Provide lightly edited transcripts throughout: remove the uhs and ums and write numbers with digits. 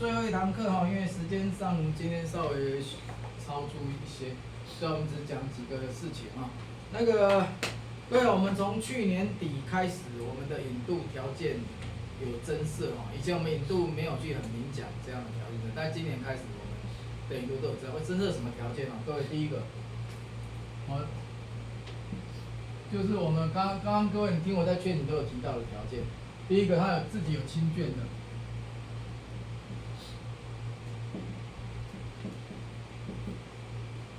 最后一堂课哈，因为时间上今天稍微超出一些，所以我们只讲几个事情啊。那个，对了，我们从去年底开始，我们的引渡条件有增设哈。以前我们引渡没有去很明讲这样的条件的，但今年开始我们的引渡都有这样。会增设什么条件啊？各位，第一个，就是我们刚刚各位你听我在劝你都有提到的条件。第一个，他有自己有亲眷的。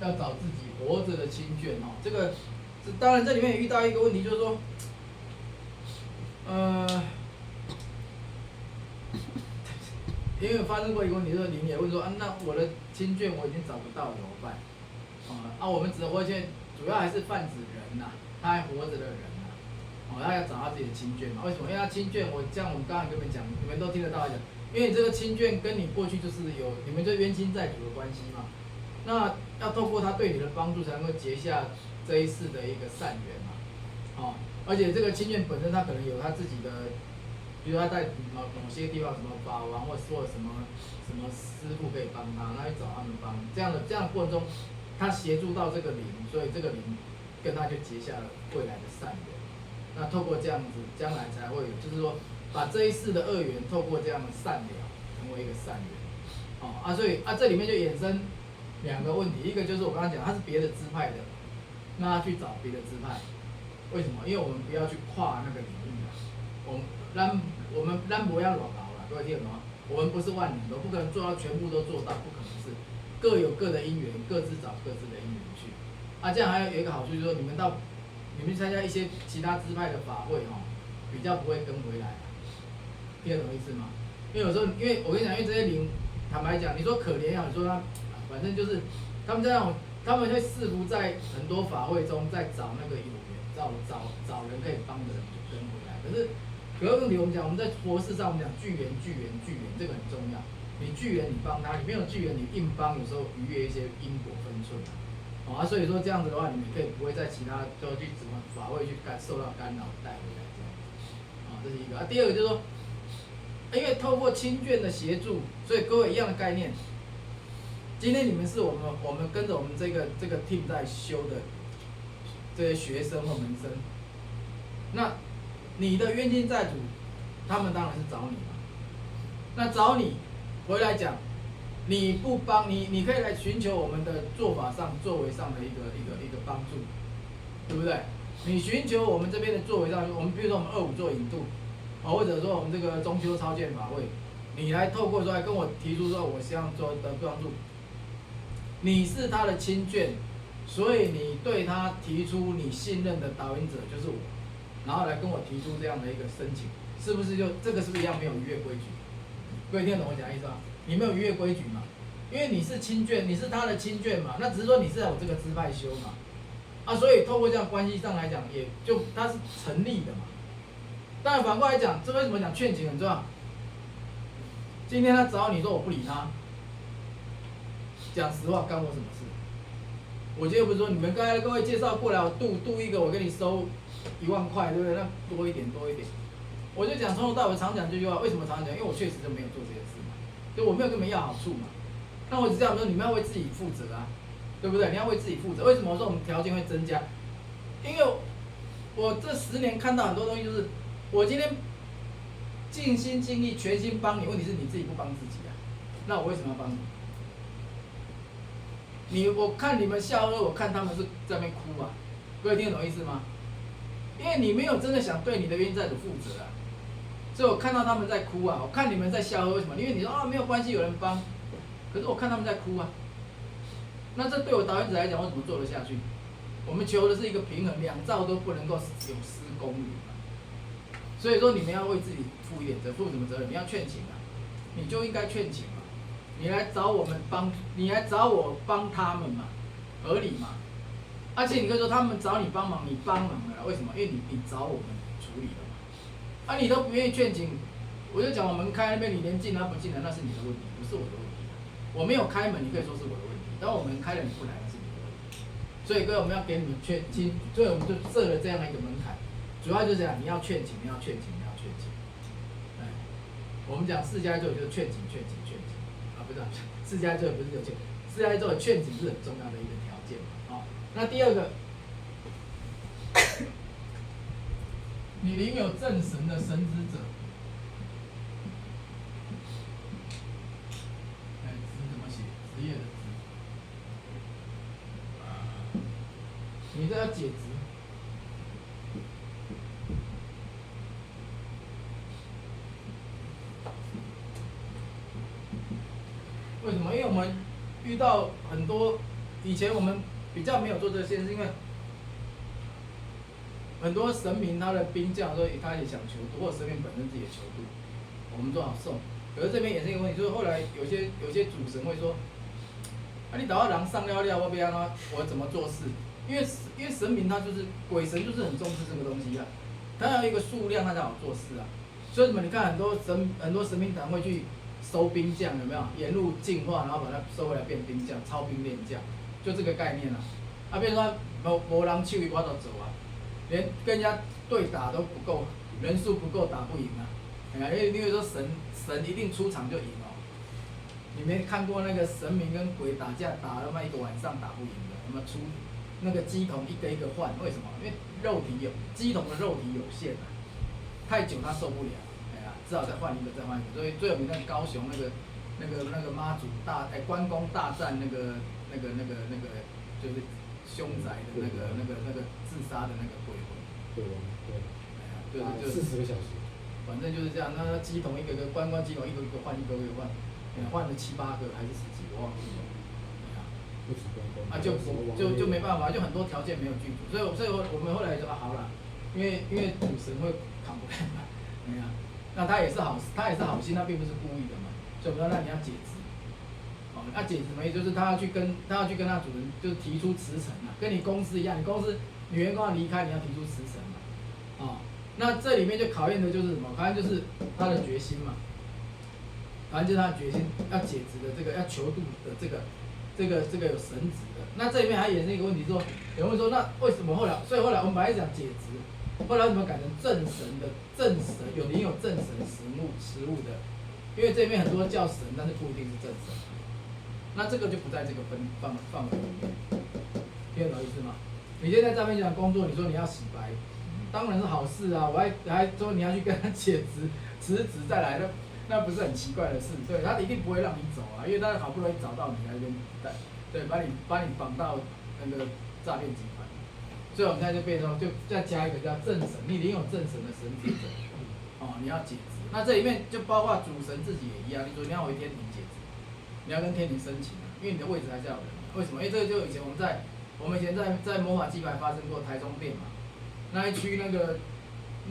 要找自己活着的亲眷哦，这个，当然这里面也遇到一个问题，就是说，因为发生过一个问题，就是您也问说，那我的亲眷我已经找不到怎么办？我们指的活着亲，主要还是泛指人呐，他还活着的人呐，他要找他自己的亲眷嘛？为什么？因为他亲眷，像我们刚才跟你们讲，你们都听得到讲，因为你这个亲眷跟你过去就是有你们就冤亲债主的关系嘛。那要透过他对你的帮助，才能够结下这一世的一个善缘嘛，而且这个亲眷本身他可能有他自己的，比如他在某些地方什么法王或说什么师傅可以帮他，那去找他们帮，这样的过程中，他协助到这个灵，所以这个灵跟他就结下了未来的善缘。那透过这样子，将来才会有，就是说把这一世的恶缘透过这样的善了，成为一个善缘，所以这里面就衍生两个问题，一个就是我刚刚讲，他是别的支派的，那他去找别的支派，为什么？因为我们不要去跨那个领域啊，我们不要乱搞了，各位听懂吗？我们不是万能的，不可能做到全部都做到，不可能是各有各的因缘，各自找各自的因缘去。这样还有一个好处就是说，你们参加一些其他支派的法会比较不会跟回来，听得懂意思吗？因为有时候，因为我跟你讲，因为这些灵，坦白讲，你说可怜也好，你说他。反正就是他们他们会试图在很多法会中在找那个有缘，找人可以帮的人就跟回来。可是有个问题，我们讲我们在佛事上，我们讲聚缘，这个很重要。你聚缘你帮他，你没有聚缘你硬帮，有时候逾越一些因果分寸所以说这样子的话，你们可以不会在其他都去什么法会去受到干扰带回来这样子。这是一个。第二个就是说，因为透过亲眷的协助，所以各位一样的概念。今天你们是我们跟着我们这个 team 在修的这些学生或门生，那你的冤亲债主，他们当然是找你嘛。那找你回来讲，你不帮你可以来寻求我们的做法上作为上的一个帮助，对不对？你寻求我们这边的作为上，我们比如说我们25做引渡，或者说我们这个中秋超荐法会，你来透过说来跟我提出说，我希望做的帮助。你是他的亲眷，所以你对他提出你信任的导引者就是我，然后来跟我提出这样的一个申请，是不是就这个是不是一样没有逾越规矩？各位听得懂我讲的意思吗？你没有逾越规矩嘛？因为你是亲眷，你是他的亲眷嘛，那只是说你是在我这个支派修嘛，所以透过这样关系上来讲，也就它是成立的嘛。当然反过来讲，这为什么讲劝请很重要？今天他找你说我不理他。讲实话，干我什么事？我今天不是说你们刚才各位介绍过来，我度一个，我给你收1万块，对不对？那多一点。我就讲从头到尾常讲这句话，为什么常讲？因为我确实就没有做这件事嘛，就我没有跟你们要好处嘛。那我只这样说，你们要为自己负责啊，对不对？你要为自己负责。为什么我说我们条件会增加？因为我这10年看到很多东西，就是我今天尽心尽力、全心帮你，问题是你自己不帮自己啊。那我为什么要帮你？我看你们笑呵，我看他们是在那边哭啊，各位听得懂意思吗？因为你没有真的想对你的冤亲债主负责啊，所以我看到他们在哭啊，我看你们在笑呵，为什么？因为你说没有关系，有人帮，可是我看他们在哭啊，那这对我导演者来讲，我怎么做得下去？我们求的是一个平衡，2兆都不能够有失公允嘛，所以说你们要为自己负一点责，负什么责任？你要劝请啊，你就应该劝请。你来找我帮他们嘛，合理嘛？而且你可以说他们找你帮忙，你帮忙了，为什么？因为你找我们处理了嘛。你都不愿意劝请，我就讲我门开那边，你连进来不进来，那是你的问题，不是我的问题。我没有开门，你可以说是我的问题；但我门开了你不来，那是你的问题。所以各位，我们要给你们所以我们就设了这样一个门槛，主要就是讲你要劝请，你要劝请。我们讲4+9就是劝景啊，不是4+9不是有劝，4+9的劝景是很重要的一个条件嘛。那第二个，你领有正神的神职者，职怎么写？职业的职。你这要解职。为什么？因为我们遇到很多，以前我们比较没有做这些，是因为很多神明他的兵将说他也想求渡，或者神明本身自己也求渡，我们都好送。可是这边也是一个问题，就是后来有些主神会说，你找到人上了，我要安怎，我怎么做事？因为神明他就是鬼神，就是很重视这个东西啊，他要一个数量，他才好做事啊。所以什么？你看很多神明团会去收兵将，有没有？沿路进化，然后把它收回来变兵将，超兵练将，就这个概念啊。比如说没人手伊我就走啊，连跟人家对打都不够，人数不够打不赢啊。因为例如说神一定出场就赢哦。你没看过那个神明跟鬼打架，打了一个晚上打不赢的，那么那个鸡童一个一个换，为什么？因为鸡童的肉体有限啊，太久他受不了，只好再换一个。所以最有名的高雄那个妈祖关公大战那个就是凶宅的那个自杀的那个鬼魂。对。40个小时。反正就是这样，那鸡童一个个关鸡童一个一个换，换了7、8个还是10几个忘记了。就没办法，就很多条件没有具足，所以我们后来就好了，因为主神会扛不开嘛，那他也是好心，他并不是故意的嘛，所以我们说那你要解职，那解职什么意思？就是他要去跟他主人就是提出辞呈嘛，跟你公司一样，你公司女员工要离开，你要提出辞呈嘛，那这里面就考验的就是什么？考验就是他的决心嘛，反正就是他的决心要解职的这个要求渡的这个有神职的，那这里面还衍生一个问题说，有人会说那为什么后来？所以后来我们本来讲解职，后来为什么改成正神的正神？领有正神实物的，因为这里面很多叫神，但是不一定是正神。那这个就不在这个范围里面，听得懂意思吗？你现在在面讲工作，你说你要洗白，当然是好事啊！我还说你要去跟他解职，辞职再来的。那不是很奇怪的事，对，他一定不会让你走啊，因为他好不容易找到你来跟你对，把你绑到那个诈骗集团，所以我们现在就变成就再加一个叫正神，你领有正神的神职者，你要解职，那这里面就包括主神自己也一样，你说你要回天庭解职，你要跟天庭申请啊，因为你的位置还是要有人，为什么？因为这个就以前我们以前在魔法鸡排发生过台中店嘛，那一区那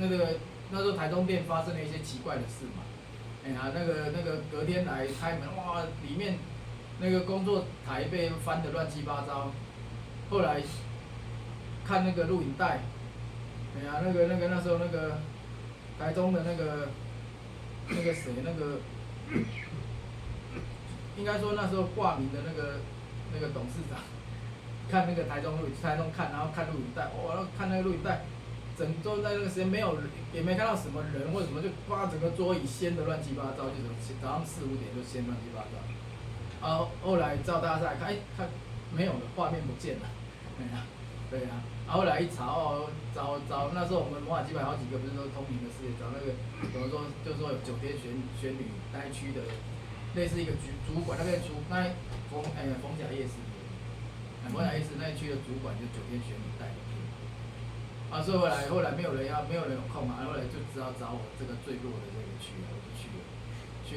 时候台中店发生了一些奇怪的事嘛。那个隔天来开门，哇，里面那个工作台被翻得乱七八糟。后来看那个录影带，那时候那个台中的那个谁应该说那时候挂名的那个董事长，看那个台中看，然后看录影带，看那个录影带。整周在那个时间没有，也没看到什么人或者什么，就把整个桌椅掀得乱七八糟，就是早上4、5点就掀乱七八糟。后来照大家再看，看没有了，画面不见了，对啊。后来一查找那时候我们魔法鸡排好几个不是都通灵的事业，找那个怎么说，就说有9天玄女那一区的，类似一个主管，那边逢甲夜市，逢甲夜市那一区的主管就9天玄女带的。所以后来没有人有空嘛，后来就只好找我这个最弱的这个区，我就去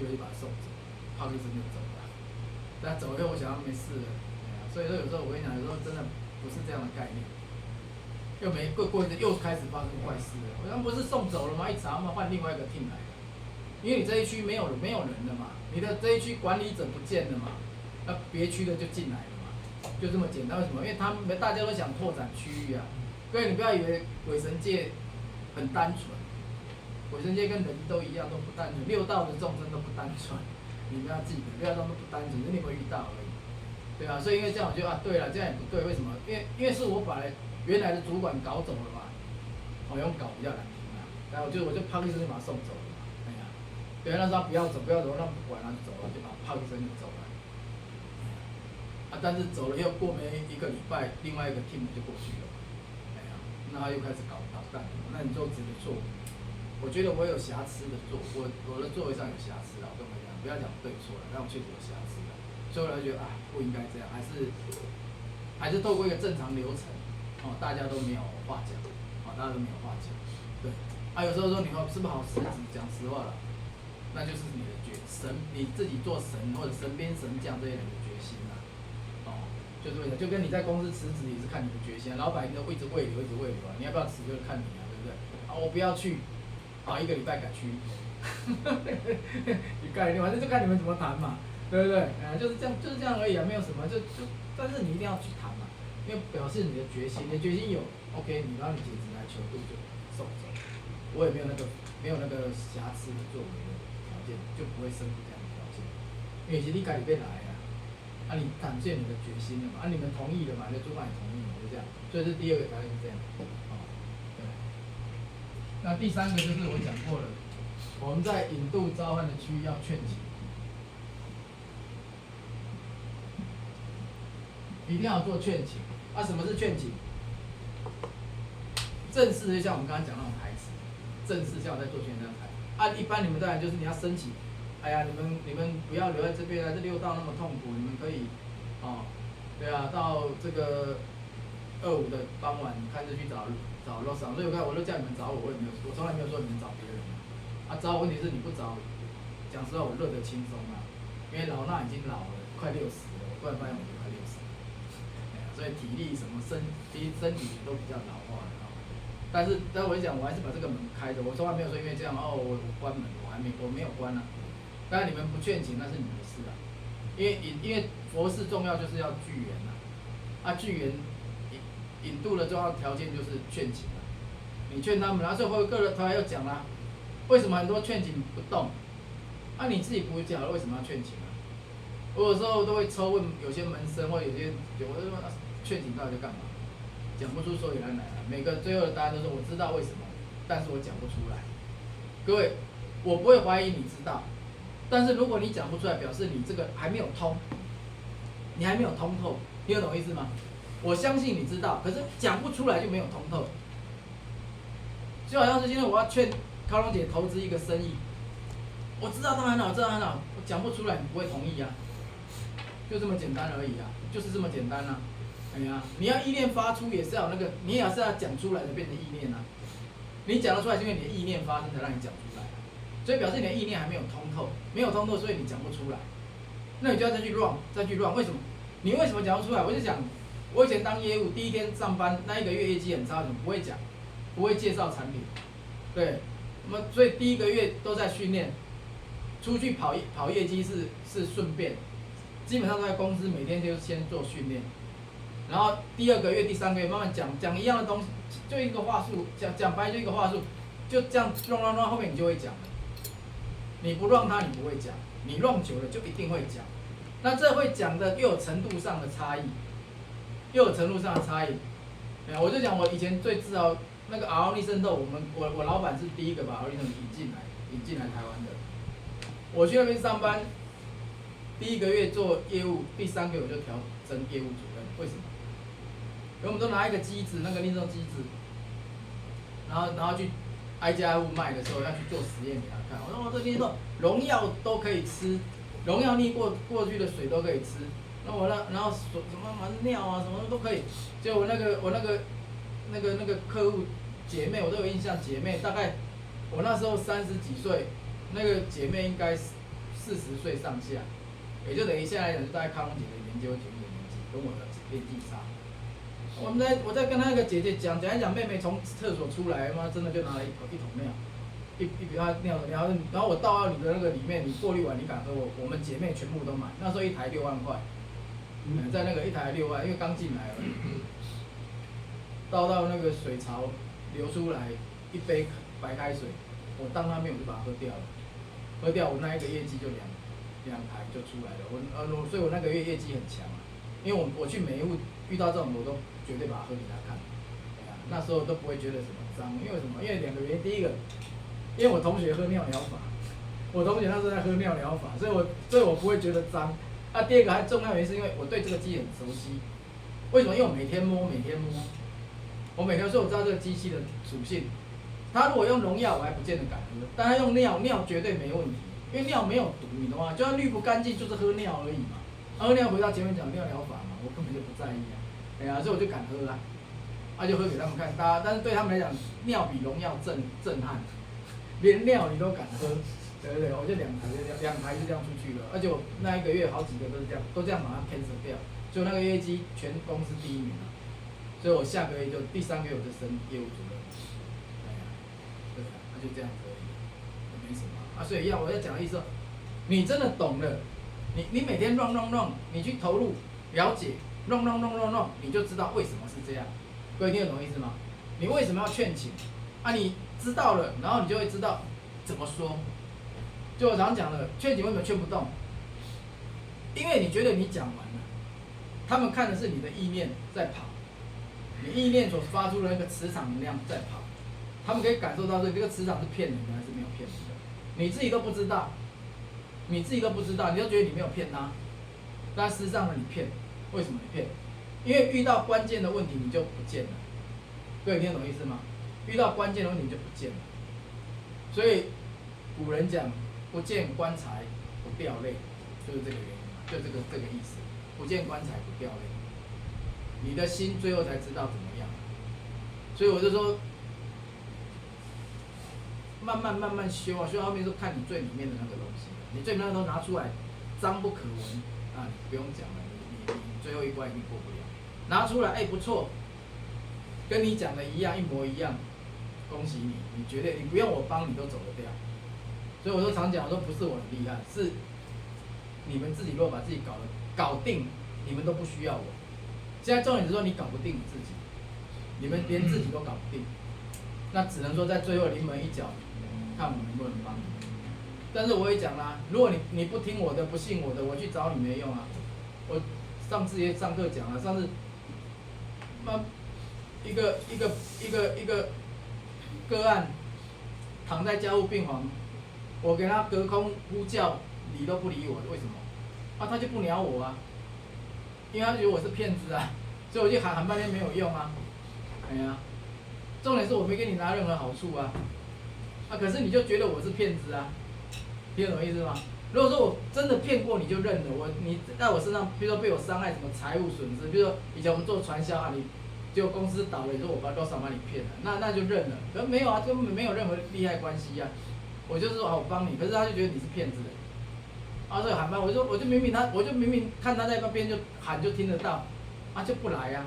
了就把他送走，泡一声就走了。但走了以后我想他没事了，所以说有时候我跟你讲，有时候真的不是这样的概念。过一阵又开始发生怪事了，我想不是送走了吗？一查换另外一个 team 来的，因为你这一区没有人了嘛，你的这一区管理者不见了嘛，那别区的就进来了嘛，就这么简单。为什么？因为大家都想拓展区域啊。各位，你不要以为鬼神界很单纯，鬼神界跟人都一样，都不单纯，6道的众生都不单纯，你们要记得，6道都不单纯，是你会遇到而已，对吧？所以因为这样，我就对了，这样也不对，为什么？因为是我把原来的主管搞走了嘛，用搞比较难听啊，然后我就啪一声就把他送走了嘛，对，那时候不要走，不要走，那不管他就走了，就把他啪一声就走了。但是走了又过没1个礼拜，另外一个 team 就过去了，那他又开始搞蛋，那你就只能做。我觉得我有瑕疵的做，我的作为上有瑕疵啊，我跟我讲，不要讲对错了，但我确实有瑕疵的，所以我就觉得不应该这样，还是透过一个正常流程，大家都没有话讲，大家都没有话讲，对，有时候说你是不是好辞职，讲实话了，那就是你的神，你自己做神或者神兵神将这些人的决心啦，就是为了，就跟你在公司辞职也是看你的决心，老板一直一直喂流啊，你要不要辞就是看你啊，对不对？我不要去。1个礼拜改去，你改，反正就看你们怎么谈嘛，对不对？就是这样而已啊，没有什么，但是你一定要去谈嘛，因为表示你的决心，你的决心有 ，OK， 你让你截止来求度就送走，我也没有那个瑕疵的作为的条件，就不会生出这样的条件，因为其实你改变来啊，你展现你的决心了嘛，你们同意了嘛，你的主管也同意嘛，就这样，所以这第2个条件是这样。那第3个就是我讲过了，我们在引渡召唤的区域要劝请，一定要做劝请。什么是劝请？正式就像我们刚刚讲那种台词，正式像我在做宣传台。一般你们当然就是你要申请，你们不要留在这边这6道那么痛苦，你们可以，对啊，到这个25的傍晚开始去找 Rosa， 所以我都叫你们找我，我从来没有说你们找别人找我问题是你不找，讲实话我乐得轻松因为老衲已经老了，快60了，我突然发现我就快60了，所以体力什么身体都比较老化了但我讲，我还是把这个门开着，我从来没有说因为这样我关门，我没有关当然你们不劝请那是你们的事因为佛事重要就是要聚缘聚缘。引渡的重要条件就是劝请你劝他们，然后最后一个他又讲了，为什么很多劝请不动？你自己不讲了，为什么要劝请我有时候都会抽问有些门生或有些我就说劝请到底在干嘛？讲不出所以然来每个最后的答案都是我知道为什么，但是我讲不出来。各位，我不会怀疑你知道，但是如果你讲不出来，表示你这个还没有通，你还没有通透，你有懂意思吗？我相信你知道，可是讲不出来就没有通透。就好像是今天我要劝高龙姐投资一个生意，我知道它很好，我讲不出来，你不会同意就这么简单而已就是这么简单你要意念发出也是要你也是要讲出来的变成意念你讲得出来，是因为你的意念发生才让你讲出来所以表示你的意念还没有通透，没有通透，所以你讲不出来。那你就要再去 run， 为什么？你为什么讲不出来？我就讲。我以前当业务，第1天上班那1个月业绩很差，怎么不会讲，不会介绍产品，对，所以第1个月都在训练，出去跑业绩是顺便，基本上都在公司每天就先做训练，然后第2个月、第3个月慢慢讲一样的东西，就一个话术，讲白就一个话术，就这样弄，后面你就会讲了。你不让他，你不会讲，你弄久了就一定会讲。那这会讲的又有程度上的差异。我就讲我以前最自豪那个 RO 利渗透，我老板是第1个把 RO 利渗透引进来台湾的。我去那边上班，第1个月做业务，第3个月我就调升业务主任。为什么？因为我们都拿一个机子，那个利渗透机子，然后去挨家挨户卖的时候要去做实验给他看。我说这利渗透农药都可以吃，农药逆过去的水都可以吃。然后什么尿什么都可以，就我那个客户姐妹我都有印象，姐妹大概我那时候30几岁，那个姐妹应该40岁上下，也就等于现在来讲就大概康龙姐的研究姐妹的年纪，跟我的年纪差。我在跟那个姐姐讲一讲，妹妹从厕所出来，真的就拿了一桶尿，一比她尿的尿，然后我倒到你的那个里面，你过滤完你敢喝我们姐妹全部都买，那时候1台6万块。在那个1台6万，因为刚进来而已，倒到那个水槽流出来1杯白开水，我当他面我就把它喝掉了，我那一个业绩就2台就出来了，所以我那个月业绩很强因为我去每一户遇到这种我都绝对把它喝给他看，那时候都不会觉得什么脏，因为什么？因为2个原因，第1个，因为我同学喝尿疗法，我同学那时候在喝尿疗法，所以我不会觉得脏。啊，第二个还重要原因是因为我对这个机很熟悉。为什么？因为我每天摸，我每天，所以我知道这个机器的属性。它如果用农药，我还不见得敢喝，但它用尿绝对没问题，因为尿没有毒，你懂吗？就算滤不干净，就是喝尿而已嘛。喝尿回到前面讲尿疗法嘛，我根本就不在意啊。哎呀，所以我就敢喝啊，就喝给他们看，但是对他们来讲，尿比农药震撼，连尿你都敢喝。对不对？我就两台就这样出去了，而且我那一个月好几个都这样把它 cancel 掉，就那个业绩全公司第1名了，所以我下个月第3个月我就升业务主任，对啊，就这样子而已，没什么啊。所以我要讲的意思，你真的懂了，你每天 run， 你去投入了解 run， 你就知道为什么是这样。各位听得懂意思吗？你为什么要劝请？你知道了，然后你就会知道怎么说。就我常讲的，劝请为什么劝不动？因为你觉得你讲完了，他们看的是你的意念在跑，你意念所发出的那个磁场能量在跑，他们可以感受到这个磁场是骗人的还是没有骗人的，你自己都不知道，你就觉得你没有骗他，但事实上呢你骗，为什么你骗？因为遇到关键的问题你就不见了，各位听得懂意思吗？遇到关键的问题你就不见了，所以古人讲。不见棺材不掉泪，就是这个原因嘛，就这个意思。不见棺材不掉泪，你的心最后才知道怎么样。所以我就说，慢慢修啊，修到后面就看你最里面的那个东西。你最里面的都拿出来，脏不可闻啊，你不用讲了，你最后一关一定过不了。拿出来，不错，跟你讲的一模一样，恭喜你，你绝对你不用我帮你都走得掉。所以我就常讲，不是我很厉害，是你们自己如果把自己搞定，你们都不需要我。现在重点是说你搞不定你自己，你们连自己都搞不定，那只能说在最后临门一脚，看我能不能帮你。但是我也讲啦，如果你不听我的，不信我的，我去找你没用啊。我上次也上课讲了，上次一个个案躺在加护病房。我给他隔空呼叫，理都不理我，为什么？他就不鸟我啊，因为他觉得我是骗子啊，所以我就喊半天没有用啊。重点是我没给你拿任何好处啊，可是你就觉得我是骗子啊，听懂我意思吗？如果说我真的骗过你就认了，你在我身上，比如说被我伤害什么财务损失，比如说以前我们做传销你结果公司倒了，你说我多少把你骗了，那就认了，可是没有啊，根本没有任何利害关系啊。我就是说我帮你，可是他就觉得你是骗子的，所以喊班，我就明明看他在那边就喊就听得到，就不来啊。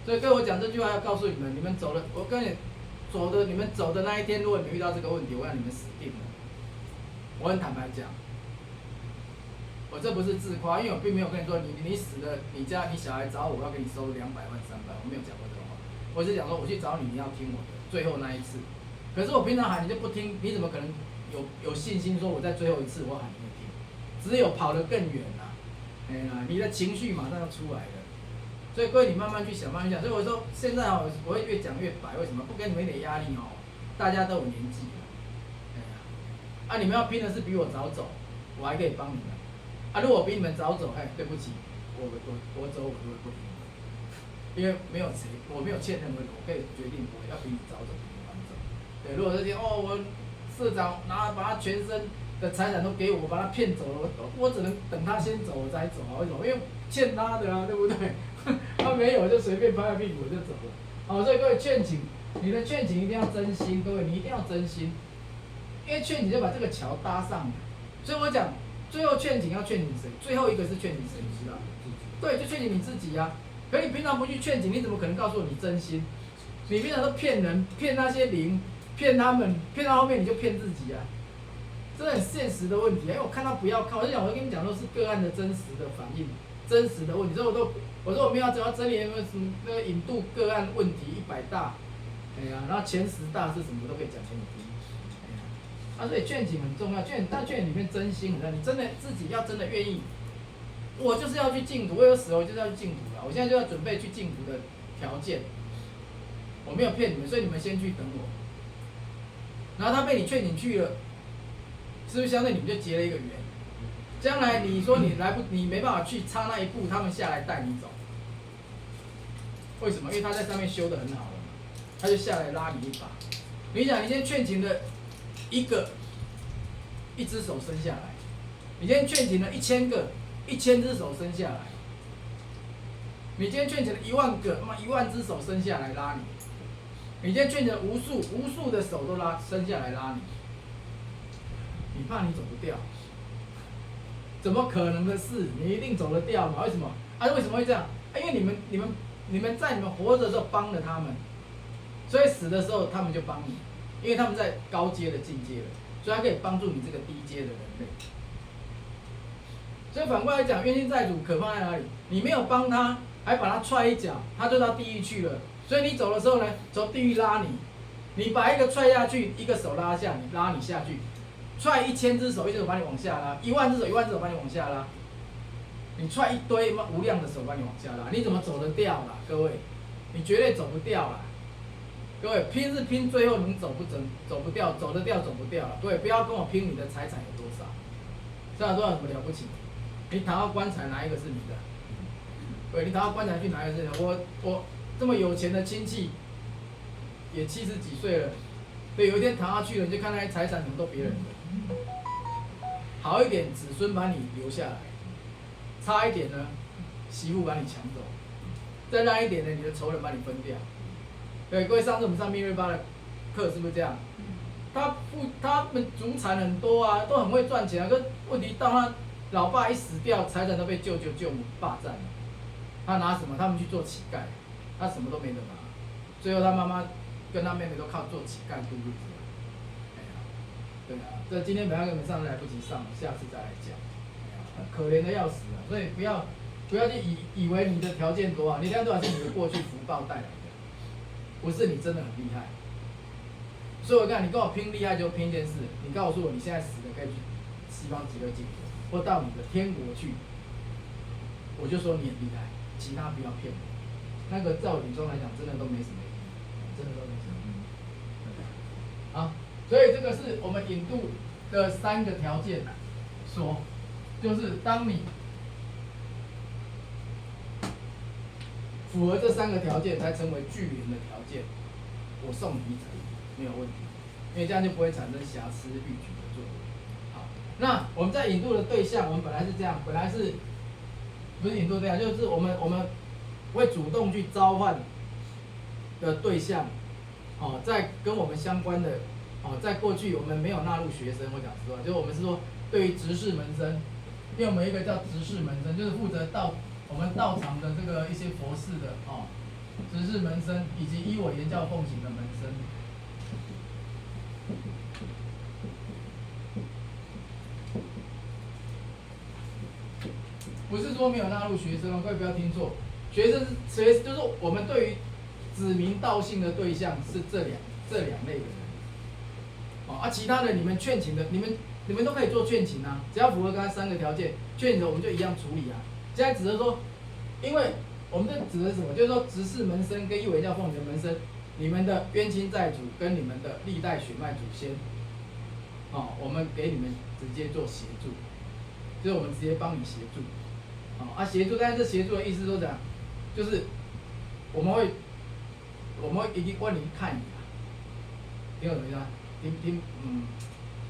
所以跟我讲这句话要告诉你们，你们走了，我跟你们走的那一天，如果你们遇到这个问题，我让你们死定了。我很坦白讲，我这不是自夸，因为我并没有跟你说你死了，你小孩找我要给你收200万300万，我没有讲过这种话。我是讲说我去找你，你要听我的，最后那一次。可是我平常喊你就不听，你怎么可能有信心说我在最后一次我喊你会听？只有跑得更远啦，你的情绪马上要出来了。所以各位你慢慢去想，慢慢想。所以我说现在我会越讲越白，为什么？不给你们一点压力大家都有年纪了，你们要拼的是比我早走，我还可以帮你们。如果我比你们早走，对不起，我走我就会不听，因为我没有欠任何人，我可以决定我要比你早走。对，如果这天我社长把他全身的财产都给我，把他骗走了，我只能等他先走我再走啊？为什么？因为欠他的啊，对不对？他没有就随便拍拍屁股就走了。所以各位劝请，你的劝请一定要真心，各位你一定要真心，因为劝请就把这个桥搭上了。所以我讲，最后劝请要劝请谁？最后一个是劝请谁？你知道？对，就劝请你自己啊。可你平常不去劝请，你怎么可能告诉我你真心？你平常都骗人，骗那些灵。骗他们，骗到后面你就骗自己啊，这是很现实的问题。因为我看到不要看，我就跟你讲，都是个案的真实的反应，真实的问题。所以我说我们要整理那个引渡个案问题100大，然后前10大是什么都可以讲给你听。所以劝请很重要，但劝里面真心很重要，你真的自己要真的愿意，我就是要去净土，我有死我就是要去净土了，我现在就要准备去净土的条件，我没有骗你们，所以你们先去等我。然后他被你劝请去了，是不是相对你们就结了一个缘？将来你说你没办法去差那一步，他们下来带你走。为什么？因为他在上面修得很好了嘛，他就下来拉你一把。你想，你今天劝请的一只手伸下来，你今天劝请了1000只手伸下来，你今天劝请了10000只手伸下来拉你，你今天劝请了无数的手都伸下来拉你，你怕你走不掉？怎么可能的事？你一定走得掉嘛？为什么？为什么会这样？因为你们在你们活着的时候帮了他们，所以死的时候他们就帮你，因为他们在高阶的境界了，所以他可以帮助你这个低阶的人类。所以反过来讲，冤亲债主可怕在哪里？你没有帮他，还把他踹一脚，他就到地狱去了。所以你走的时候呢，从地狱拉你，你把一个踹下去，一个手拉你下去，踹1000只手，一只手把你往下拉，10000只手把你往下拉。你踹一堆无量的手把你往下拉，你怎么走得掉啦？各位，你绝对走不掉啦！各位拼是拼最后能走不掉，走得掉走不掉了。各位不要跟我拼你的财产有多少，财产多少有什么了不起？你躺到棺材哪一个是你的？对，你躺到棺材去哪一个是你的？我这么有钱的亲戚，也70几岁了，对，有一天躺下去了，你就看那些财产怎么都别人的。好一点，子孙把你留下来。差一点呢，媳妇把你抢走；再烂一点呢，你的仇人把你分掉。对，各位，上次我们上密瑞8的课是不是这样？他们祖产很多啊，都很会赚钱啊。可问题到他老爸一死掉，财产都被舅舅舅母霸占了。他拿什么？他们去做乞丐，他什么都没得拿。最后他妈妈跟他妹妹都靠做乞丐度日子。对啊，这今天本来根本上来不及上，下次再来讲。可怜的要死啊！所以不要去以为你的条件多好，你条件多好是你的过去福报带来的，不是你真的很厉害。所以我讲，你跟我拼厉害就拼一件事，你告诉我你现在死了可以去西方极乐净土，或到你的天国去，我就说你很厉害，其他不要骗我。那个在我眼中来讲，真的都没什么意义，真的都没什么意义。好，所以这个是我们引渡的3个条件说。就是当你符合这3个条件，才成为聚缘的条件，我送你一层没有问题，因为这样就不会产生瑕疵逾矩的作用。好，那我们在引渡的对象，我们本来是这样，不是引渡对象，就是我们会主动去召唤的对象，在跟我们相关的，在过去我们没有纳入学生，我讲实话，就是我们是说对于执事门生。因为我们一个叫执事门生，就是负责我们道场的这个一些佛事的执事门生，以及依我言教奉行的门生。不是说没有纳入学生，各位不要听错，学生就是我们对于指名道姓的对象是这两类的人。其他的你们劝请的你们都可以做劝请啊，只要符合刚才3个条件，劝请的我们就一样处理啊。现在指的说，因为我们这指的是什么？就是说执事门生跟依我言教奉行的门生，你们的冤亲债主跟你们的历代血脉祖先，我们给你们直接做协助，就是我们直接帮你协助，协助，但是这协助的意思说怎样？就是我们会一定问你看你啊，听懂我意思吗？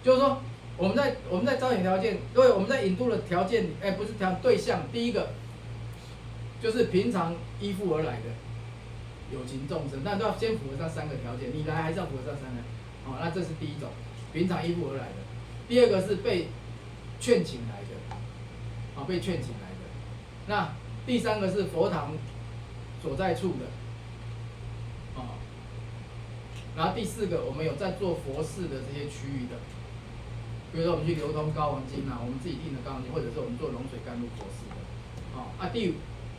就是说。我们在招引条件，各位我们在引渡的条件，不是对象，第一个就是平常依附而来的有情众生，但都要先符合这3个条件，你来还是要符合这3个，那这是第一种，平常依附而来的。第二个是被劝请来的，被劝请来的。那第3个是佛堂所在处的，然后第4个我们有在做佛事的这些区域的。比如说我们去流通高王金啊，我们自己印的高王金，或者是我们做龙水甘露佛事的，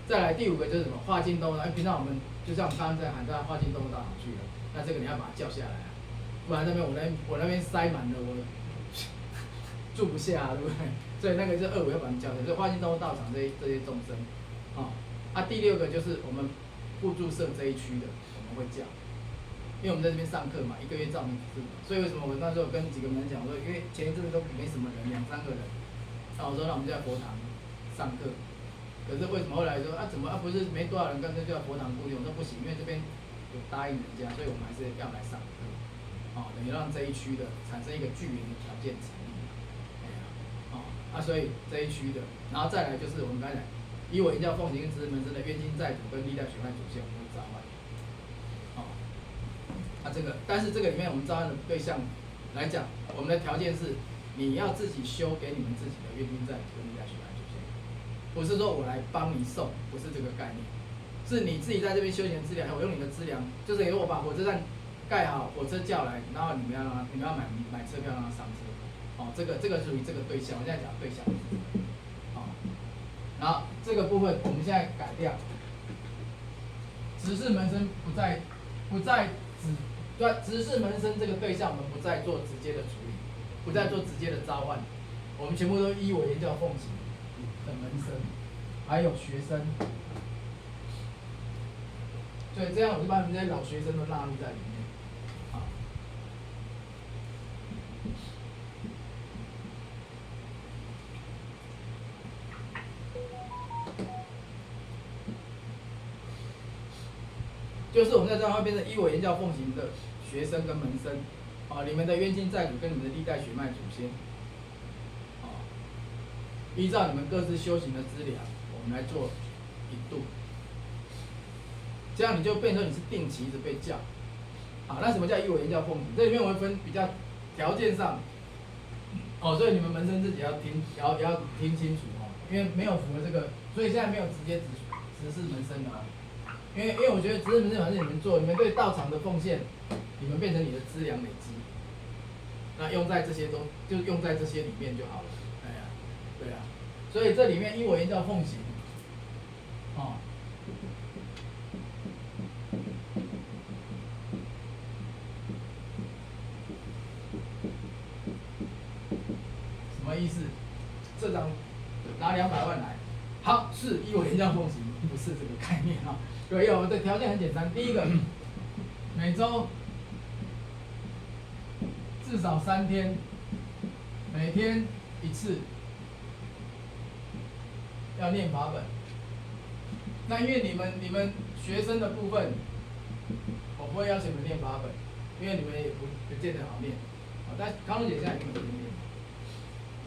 再来第5个就是什么化境动物，平常我们就像我们刚刚在喊在化境动物道场去了，那这个你要把它叫下来啊，不然我那边塞满了，我住不下，对不对？所以那个是2尾要把你叫下来，所以化境动物道场这些众生，第6个就是我们互助社这一区的，我们会叫，因为我们在这边上课嘛，1个月照明是，所以为什么我那时候跟几个门讲说，因为前一阵子都没什么人，2、3个人，然后我说那我们就在佛堂上课，可是为什么后来说啊怎么不是没多少人，干脆就在佛堂固定？我说不行，因为这边有答应人家，所以我们还是要来上课，等于让这一区的产生一个巨源的条件成立，所以这一区的，然后再来就是我们刚才讲，以我言教奉行跟知识门生的冤亲债主跟历代血脉祖先，我们会召唤。这个，但是这个里面我们召唤的对象来讲，我们的条件是你要自己修给你们自己的冤亲债主跟历代血脉祖先，不是说我来帮你送，不是这个概念，是你自己在这边修行资粮，我用你的资粮，就是因为我把火车站盖好，火车叫来，然后你们要买车票让他上车，这个属于这个对象，我现在讲对象是这个，然后这个部分我们现在改掉，执事门生不再执事门生这个对象，我们不再做直接的处理，不再做直接的召唤，我们全部都依我言教奉行的门生，还有学生，所以这样我就把你们这些老学生都纳入在里面，就是我们在这会变成依我言教奉行的学生跟门生，你们的冤亲债主跟你们的历代血脉祖先，依照你们各自修行的资粮，我们来做引渡，这样你就变成你是定期一直被叫，那什么叫依我言教奉行？这里面我会分比较条件上，所以你们门生自己要听清楚因为没有符合这个，所以现在没有直接指示门生的因为我觉得执事门生反正你们做，你们对道场的奉献，你们变成你的资粮累积，那用在这些就用在这些里面就好了，对啊，所以这里面依我言教奉行，什么意思？社长拿200万来，好，是依我言教奉行，不是这个概念对，我们的条件很简单，第一个，每周至少3天，每天1次，要念法本。那因为你们学生的部分，我不会要求你们念法本，因为你们也不见得好念。但康龙姐现在已经每天念。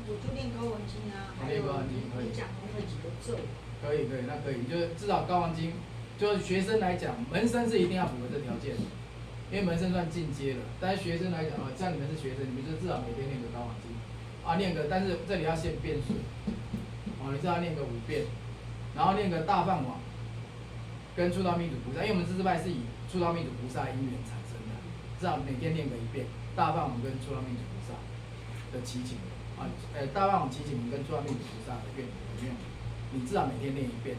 我就念高王经啊，还有你讲的那几个咒。可以，那可以，就是至少高王经。就是学生来讲，门生是一定要符合这条件的，因为门生算进阶了。但是学生来讲像你们是学生，你们就至少每天念个高王经，念个，但是这里要限遍数，你至少念个5遍，然后念个大梵网，跟触道密祖菩萨，因为我们自治派是以触道密祖菩萨因缘产生的，至少每天念个1遍，大梵网跟触道密祖菩萨的祈请，大梵网祈请跟触道密祖菩萨的愿，你至少每天念1遍。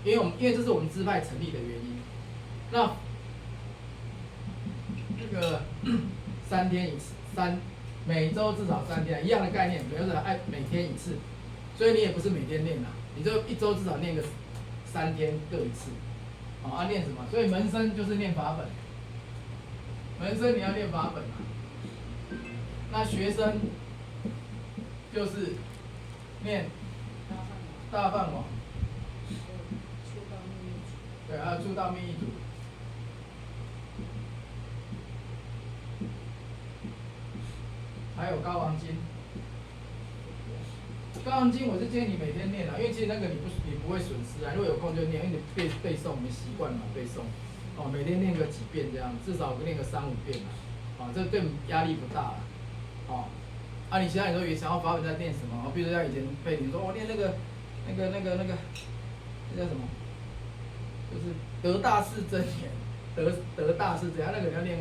因为这是我们支派成立的原因，那这个3天1次，每周至少3天，一样的概念，主要是每天1次，所以你也不是每天念你就1周至少念个3天各1次，念什么？所以门生就是念法本，门生你要念法本那学生就是念大梵网。对，还有触道密意组，还有高王经。高王经我是建议你每天念因为其实那个你不会损失如果有空就念，因为你背诵，你习惯嘛背诵，每天念个几遍这样，至少念个3、5遍这对压力不大你现在你说也想要法本在念什么？比如说像以前佩林说，我念那个叫什么？就是得大士真言，得大士真言，那个要念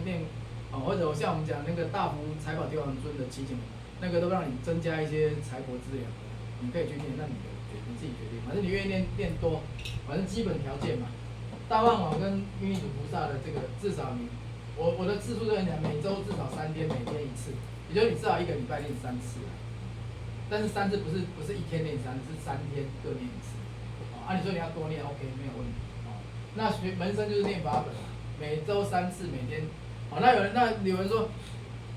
或者像我们讲那个大福财宝天王尊的祈请，那个都让你增加一些财帛资粮，你可以去念，那你自己决定，反正你愿意念多，反正基本条件嘛。大梵网跟密祖菩萨的这个，至少我的次数就很讲，每周至少3天，每天1次，也就是你至少1个礼拜念3次但是3次不是1天念3次，是3天各念1次。你说你要多念 ，OK 没有问题。那门生就是念法本，每周3次，每天好，那有人说，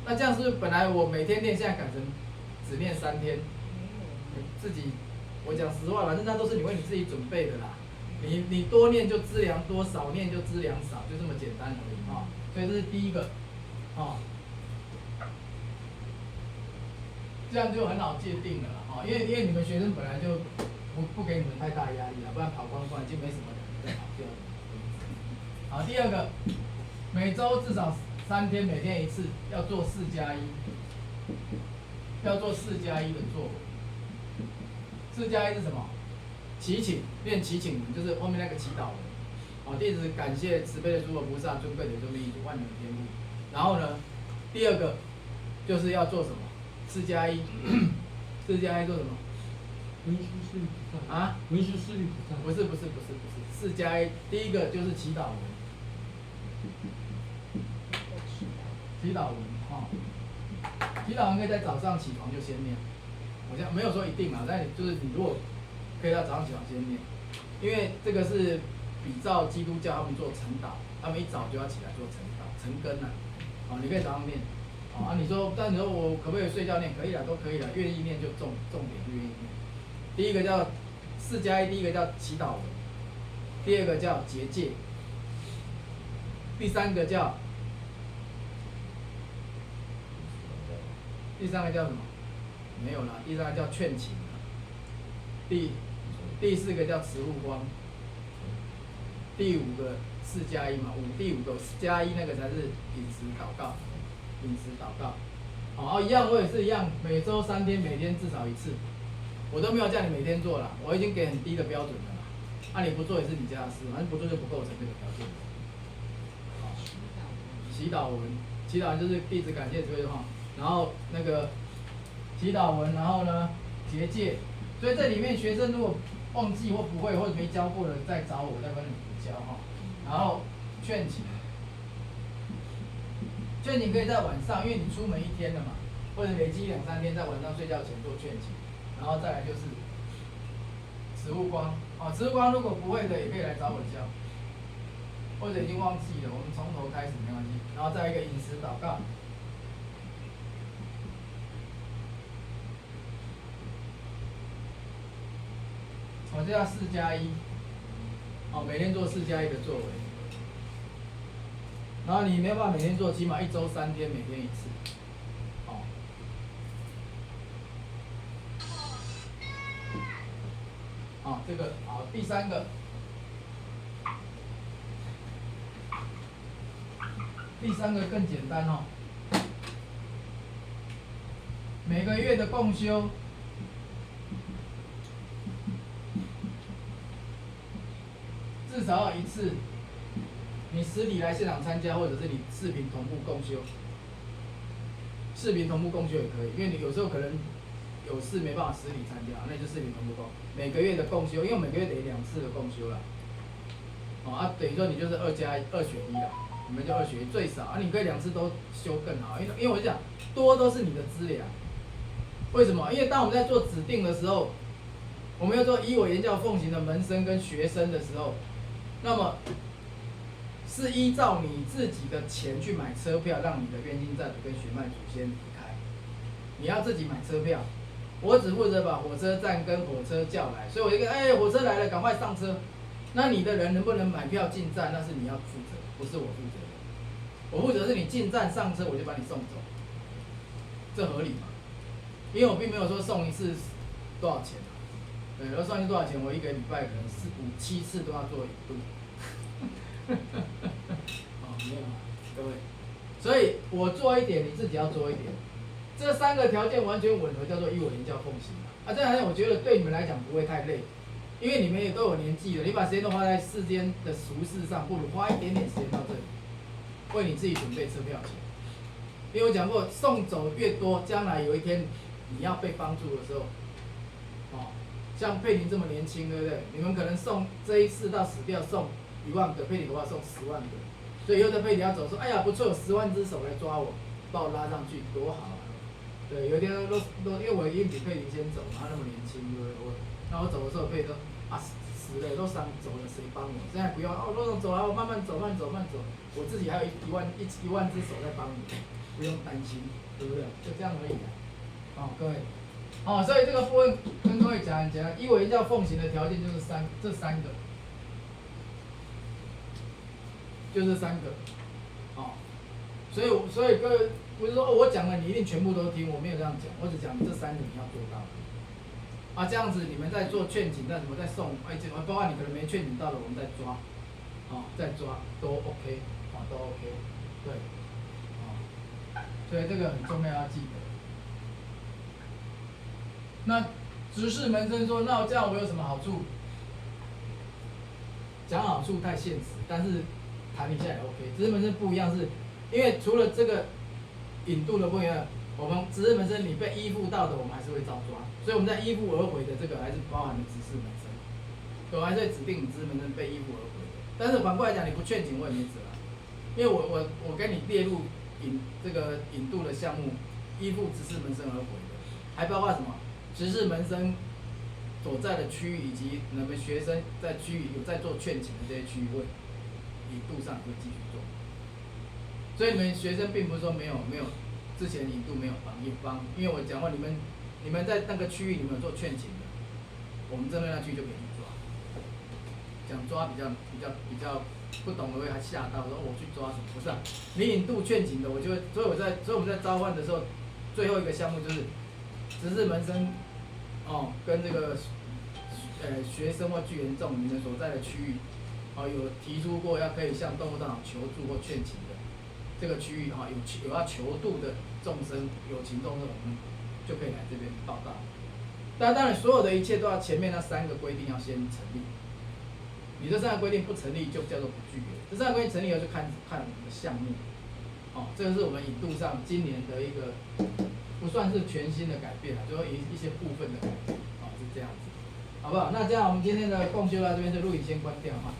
那这样是不是本来我每天练，现在改成只练3天？自己，我讲实话，反正那都是你为你自己准备的啦。你多念就资粮多，少念就资粮少，就这么简单而已啊。所以这是第一个，啊，这样就很好界定了啊。因为你们学生本来就不给你们太大压力了，不然跑光已经没什么人在跑掉了。好，第二个，每周至少3天，每天1次，要做4+1，要做4+1的作文。4+1是什么？祈请，练祈请文，就是后面那个祈祷文。好，弟子感谢慈悲的诸佛菩萨，尊贵的救命主，万能的天父。然后呢，第二个就是要做什么？4+1，4+1做什么？文殊师利菩萨啊？文殊师利菩萨。不是，4+1，第一个就是祈祷文。祈祷文，祈祷文可以在早上起床就先念。我讲没有说一定嘛，但就是你如果可以在早上起床先念，因为这个是比照基督教他们做晨祷，他们一早就要起来做晨祷，晨更啊，你可以早上念，你说，但你说我可不可以睡觉念？可以啦，都可以啦，愿意念就重点就愿意念。第一个叫4+1，第一个叫祈祷文，第二个叫结戒，第三个叫什么？没有啦，第三个叫劝请。第四个叫慈护光。第5个4+1嘛，第5个+1那个才是饮食祷告。好，一样我也是一样，每周3天，每天至少1次。我都没有叫你每天做了，我已经给很低的标准了啦。你不做也是你家的事，反正不做就不构成这个条件。好，祈祷文就是弟子感谢慈悲的话，然后那个祈祷文，然后呢结戒。所以这里面学生如果忘记或不会或者没教过的，再找我，再帮你补教哈。然后劝请可以在晚上，因为你出门1天了嘛，或者累积2、3天，在晚上睡觉前做劝请。然后再来就是慈护光，慈护光如果不会的也可以来找我教，或者已经忘记了，我们从头开始没关系。然后再一个饮食祷告。这叫4+1，每天做4+1的作为。然后你没有办法每天做，起码1周3天，每天1次。这个好，第三个更简单哦。每个月的共修，至少要1次。你实体来现场参加，或者是你视频同步共修。视频同步共修也可以，因为你有时候可能有事没办法实体参加，那就视频同步共。每个月的共修，因为每个月得2次的共修啦。等于说你就是2选1啦，你们就2选1最少你可以2次都修更好，因为我就讲多都是你的资粮。为什么？因为当我们在做指定的时候，我们要做依我言教奉行的门生跟学生的时候，那么是依照你自己的钱去买车票，让你的冤亲债主跟血脉祖先离开。你要自己买车票，我只负责把火车站跟火车叫来，所以我一个火车来了，赶快上车。那你的人能不能买票进站，那是你要负责，不是我负责的。我负责是你进站上车，我就把你送走，这合理吗？因为我并没有说送1次多少钱对，要送1次多少钱，我1个礼拜可能4、5、7次都要做1顿。没有各位，所以我做一点，你自己要做一点。这3个条件完全吻合，叫做依我言教奉行这两天我觉得对你们来讲不会太累，因为你们也都有年纪了，你把时间都花在世间的俗事上，不如花一点点时间到这里，为你自己准备车票钱。因为我讲过，送走越多，将来有一天你要被帮助的时候，像佩婷这么年轻，对不对？你们可能送这一次到死掉送1万个，佩婷的话送10万个，所以以后的佩婷要走说，哎呀不错，有10万只手来抓我，把我拉上去，多好啊！对，有一天都因为我一定比佩婷先走，她那么年轻，对不对？那我走的时候，佩婷说啊死了，都伤走了，谁帮我？现在不用哦，罗总走了，我慢慢走，慢走，慢走，我自己还有一万只手在帮你，不用担心，对不对？就这样而已啊。哦，各位，哦，所以这个部分跟各位讲，以为要奉行的条件就是这三个，就这三个，哦，所以各位不是说我讲了你一定全部都听，我没有这样讲，我只讲这三个你要做到。啊，这样子你们在做劝请，再什么再送，包括你可能没劝请到的，我们再抓，再抓都 OK，都 OK， 对，所以这个很重要要记得。那执事门生说，那这样我有什么好处？讲好处太现实，但是谈一下也 OK。执事门生不一样是，因为除了这个引渡的不一样。我们执事门生你被依附到的，我们还是会照抓，所以我们在依附而回的这个还是包含了执事门生，我还是指定执事门生被依附而回的。但是反过来讲，你不劝请我也没辙啊，因为我给你列入引渡的项目，依附执事门生而回的，还包括什么？执事门生所在的区域以及你们学生在区域有在做劝请的这些区域会引渡上会继续做，所以你们学生并不是说没有。之前引渡没有帮，因为我讲过你们在那个区域你们有做劝请的，我们针对那区域就可以去抓。讲抓比较不懂的会还吓到，说我去抓什么？不是啊，你引渡劝请的，所以我们在召唤的时候，最后一个项目就是执事门生跟这个学生或具员众你们所在的区域有提出过要可以向动物道场求助或劝请的。这个区域有要求渡的众生，有情众生，我们就可以来这边报道。当然，所有的一切都要前面那三个规定要先成立。你这三个规定不成立，就叫做不具约。这三个规定成立了，就看我们的项目。这个是我们引渡上今年的一个不算是全新的改变了，就一些部分的改变，是这样子，好不好？那这样我们今天的共修到这边，就录影先关掉哈。